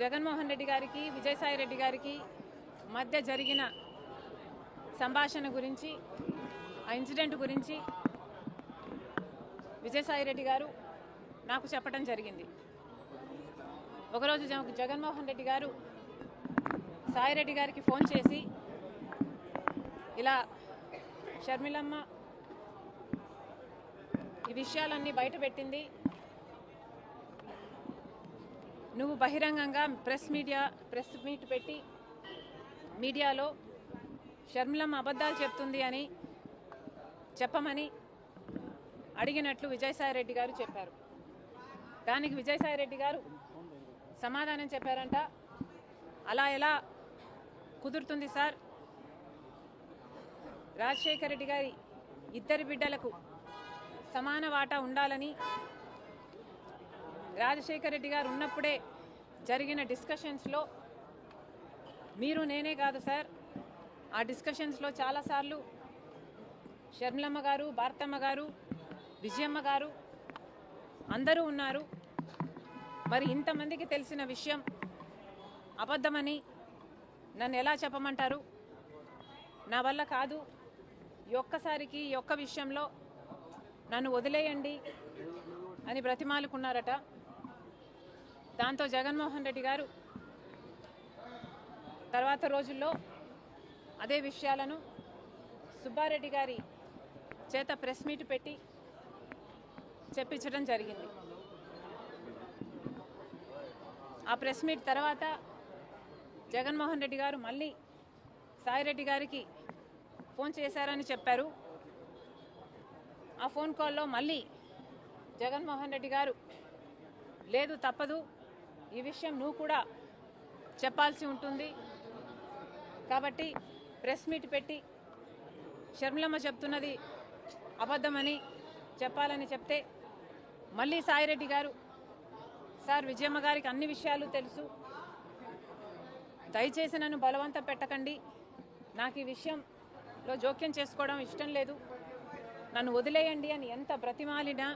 జగన్మోహన్ రెడ్డి గారికి విజయసాయి రెడ్డి గారికి మధ్య జరిగిన సంభాషణ గురించి ఆ ఇన్సిడెంట్ గురించి విజయసాయి రెడ్డి గారు నాకు చెప్పడం జరిగింది. ఒకరోజు జగన్మోహన్ రెడ్డి గారు సాయిరెడ్డి గారికి ఫోన్ చేసి ఇలా షర్మిలమ్మ ఈ విషయాలన్నీ బయటపెట్టింది, నువ్వు బహిరంగంగా ప్రెస్ మీట్ పెట్టి మీడియాలో షర్మిలమ్మ అబద్ధాలు చెప్తుంది అని చెప్పమని అడిగినట్లు విజయసాయి రెడ్డి గారు చెప్పారు. దానికి విజయసాయి రెడ్డి గారు సమాధానం చెప్పారంట, అలా ఎలా కుదురుతుంది సార్, రాజశేఖర రెడ్డి గారి ఇద్దరి బిడ్డలకు సమాన వాటా ఉండాలని రాజశేఖర రెడ్డి గారు ఉన్నప్పుడే జరిగిన డిస్కషన్స్లో మీరు నేనే కాదు సార్, ఆ డిస్కషన్స్లో చాలాసార్లు షర్మిలమ్మ గారు, భారతమ్మ గారు, విజయమ్మ గారు అందరూ ఉన్నారు. మరి ఇంతమందికి తెలిసిన విషయం అబద్ధమని నన్ను ఎలా చెప్పమంటారు? నా వల్ల కాదు, ఈ ఒక్కసారికి ఈ ఒక్క విషయంలో నన్ను వదిలేయండి అని బ్రతిమాలుకున్నారట. దాంతో జగన్మోహన్ రెడ్డి గారు తర్వాత రోజుల్లో అదే విషయాలను సుబ్బారెడ్డి గారి చేత ప్రెస్ మీట్ పెట్టి చెప్పించడం జరిగింది. ఆ ప్రెస్ మీట్ తర్వాత జగన్మోహన్ రెడ్డి గారు మళ్ళీ సాయిరెడ్డి గారికి ఫోన్ చేశారని చెప్పారు. ఆ ఫోన్ కాల్లో మళ్ళీ జగన్మోహన్ రెడ్డి గారు లేదు తప్పదు, ఈ విషయం నువ్వు కూడా చెప్పాల్సి ఉంటుంది కాబట్టి ప్రెస్ మీట్ పెట్టి షర్మిలమ్మ చెప్తున్నది అబద్ధమని చెప్పాలని చెప్తే మళ్ళీ సాయిరెడ్డి గారు సార్ విజయమ్మ గారికి అన్ని విషయాలు తెలుసు, దయచేసి నన్ను బలవంతం పెట్టకండి, నాకు ఈ విషయంలో జోక్యం చేసుకోవడం ఇష్టం లేదు, నన్ను వదిలేయండి అని ఎంత బ్రతిమాలినా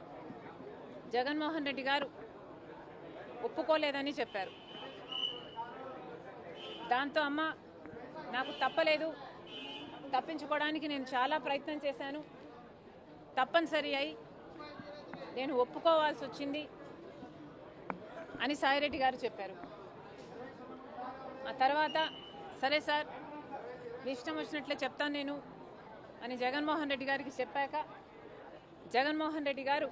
జగన్మోహన్ రెడ్డి గారు ఒప్పుకోలేదని చెప్పారు. దాంతో అమ్మ నాకు తప్పలేదు, తప్పించుకోవడానికి నేను చాలా ప్రయత్నం చేశాను, తప్పనిసరి అయి నేను ఒప్పుకోవాల్సి వచ్చింది అని సాయిరెడ్డి గారు చెప్పారు. ఆ తర్వాత సరే సార్ మీ ఇష్టం వచ్చినట్లే చెప్తాను నేను అని జగన్మోహన్ రెడ్డి గారికి చెప్పాక జగన్మోహన్ రెడ్డి గారు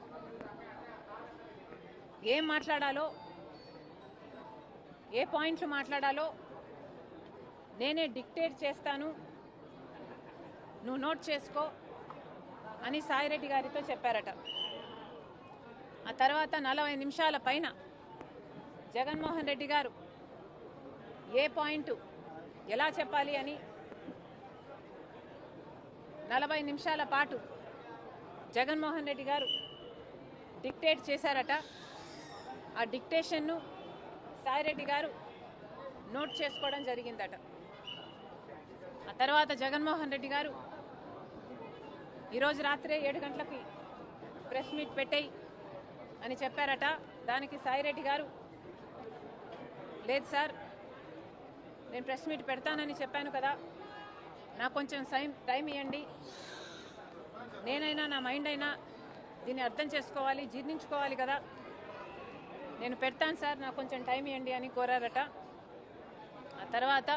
ఏం మాట్లాడాలో, ఏ పాయింట్లు మాట్లాడాలో నేనే డిక్టేట్ చేస్తాను, నువ్వు నోట్ చేసుకో అని సాయిరెడ్డి గారితో చెప్పారట. ఆ తర్వాత 40 నిమిషాల పైన జగన్మోహన్ రెడ్డి గారు ఏ పాయింట్ ఎలా చెప్పాలి అని 40 నిమిషాల పాటు జగన్మోహన్ రెడ్డి గారు డిక్టేట్ చేశారట. ఆ డిక్టేషన్ను సాయిరెడ్డి గారు నోట్ చేసుకోవడం జరిగిందట. ఆ తర్వాత జగన్మోహన్ రెడ్డి గారు ఈరోజు రాత్రే 7 గంటలకి ప్రెస్ మీట్ పెట్టేయి అని చెప్పారట. దానికి సాయిరెడ్డి గారు లేదు సార్ నేను ప్రెస్ మీట్ పెడతానని చెప్పాను కదా, నాకు కొంచెం టైం ఇవ్వండి, నేనైనా నా మైండ్ అయినా దీన్ని అర్థం చేసుకోవాలి, జీర్ణించుకోవాలి కదా, నేను పెడతాను సార్ నాకు కొంచెం టైం ఇవ్వండి అని కోరారట. ఆ తర్వాత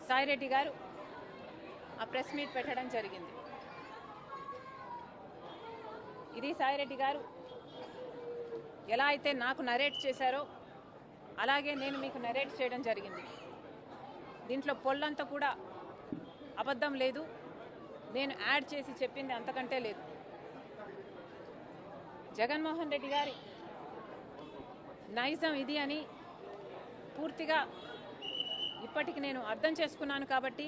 సాయిరెడ్డి గారు ఆ ప్రెస్ మీట్ పెట్టడం జరిగింది. ఇది సాయిరెడ్డి గారు ఎలా అయితే నాకు నరేట్ చేశారో అలాగే నేను మీకు నరేట్ చేయడం జరిగింది. దీంట్లో పొల్లంతా కూడా అబద్ధం లేదు, నేను యాడ్ చేసి చెప్పింది అంతకంటే లేదు. జగన్మోహన్ రెడ్డి గారి నైజం ఇది అని పూర్తిగా ఇప్పటికి నేను అర్థం చేసుకున్నాను కాబట్టి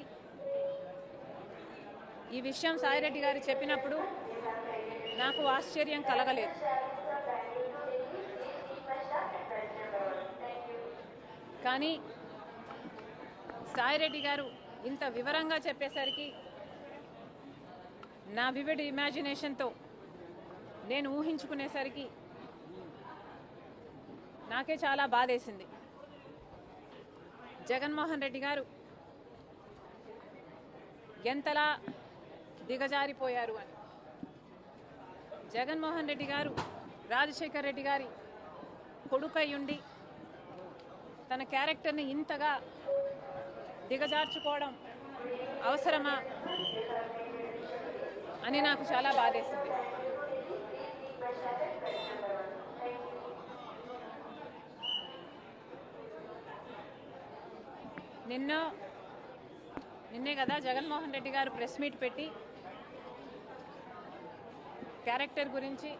ఈ విషయం సాయిరెడ్డి గారు చెప్పినప్పుడు నాకు ఆశ్చర్యం కలగలేదు. కానీ సాయిరెడ్డి గారు ఇంత వివరంగా చెప్పేసరికి నా వివిడ్ ఇమాజినేషన్తో నేను ఊహించుకునేసరికి నాకే చాలా బాధేసింది. జగన్మోహన్ రెడ్డి గారు ఎంతలా దిగజారిపోయారు అని. జగన్మోహన్ రెడ్డి గారు రాజశేఖర్ రెడ్డి గారి కొడుకయ్యుండి తన క్యారెక్టర్ని ఇంతగా దిగజార్చుకోవడం అవసరమా అని నాకు చాలా బాధేసింది. నిన్నే కదా జగన్మోహన్ రెడ్డి గారు ప్రెస్ మీట్ పెట్టి క్యారెక్టర్ గురించి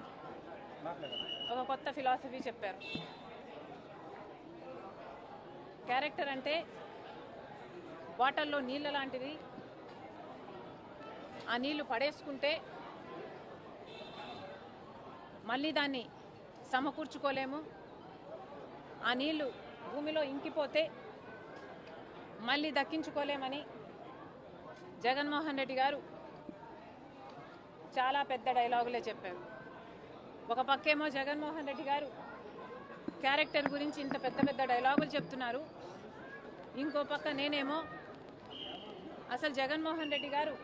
ఒక కొత్త ఫిలాసఫీ చెప్పారు. క్యారెక్టర్ అంటే వాటర్లో నీళ్ళ లాంటిది. ఆ నీళ్లు పడేసుకుంటే మళ్ళీ దాన్ని సమకూర్చుకోలేము. ఆ నీళ్లు భూమిలో ఇంకిపోతే మళ్ళీ దక్కించుకోలేమని జగన్మోహన్ రెడ్డి గారు చాలా పెద్ద డైలాగులే చెప్పారు. ఒక పక్కేమో జగన్మోహన్ రెడ్డి గారు క్యారెక్టర్ గురించి ఇంత పెద్ద పెద్ద డైలాగులు చెప్తున్నారు. ఇంకో పక్క నేనేమో అసలు జగన్మోహన్ రెడ్డి గారు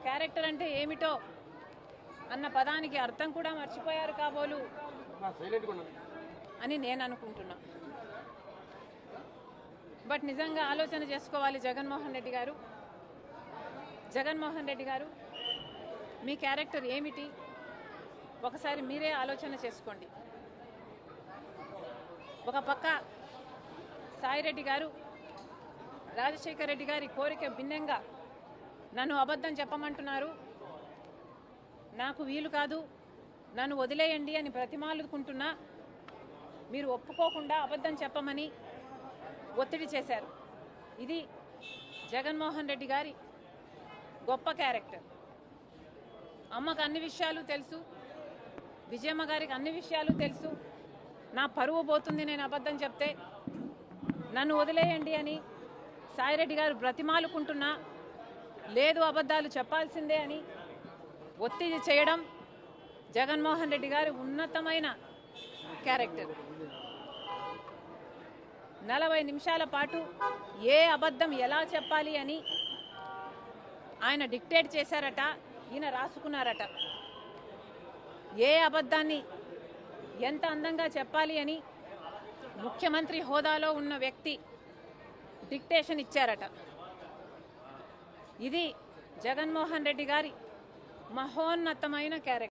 క్యారెక్టర్ అంటే ఏమిటో అన్న పదానికి అర్థం కూడా మర్చిపోయారు కాబోలు అని నేను అనుకుంటున్నా. బట్ నిజంగా ఆలోచన చేసుకోవాలి జగన్మోహన్ రెడ్డి గారు. జగన్మోహన్ రెడ్డి గారు మీ క్యారెక్టర్ ఏమిటి ఒకసారి మీరే ఆలోచన చేసుకోండి. ఒక పక్క సాయిరెడ్డి గారు రాజశేఖర్ రెడ్డి గారి కోరిక భిన్నంగా నన్ను అబద్ధం చెప్పమంటున్నారు, నాకు వీలు కాదు, నన్ను వదిలేయండి అని బ్రతిమాలుకుంటున్నా మీరు ఒప్పుకోకుండా అబద్ధం చెప్పమని ఒత్తిడి చేశారు. ఇది జగన్మోహన్ రెడ్డి గారి గొప్ప క్యారెక్టర్. అమ్మకు అన్ని విషయాలు తెలుసు, విజయమ్మ గారికి అన్ని విషయాలు తెలుసు. నా పరువు పోతుంది నేను అబద్ధం చెప్తే, నన్ను వదిలేయండి అని సాయిరెడ్డి గారు బ్రతిమాలుకుంటున్నా లేదు అబద్ధాలు చెప్పాల్సిందే అని ఒత్తిడి చేయడం జగన్మోహన్ రెడ్డి గారి ఉన్నతమైన క్యారెక్టర్. 40 నిమిషాల పాటు ఏ అబద్ధం ఎలా చెప్పాలి అని ఆయన డిక్టేట్ చేశారట, ఈయన రాసుకున్నారట. ఏ అబద్ధాన్ని ఎంత అందంగా చెప్పాలి అని ముఖ్యమంత్రి హోదాలో ఉన్న వ్యక్తి డిక్టేషన్ ఇచ్చారట. ఇది జగన్మోహన్ రెడ్డి గారి మహోన్నతమైన క్యారెక్టర్.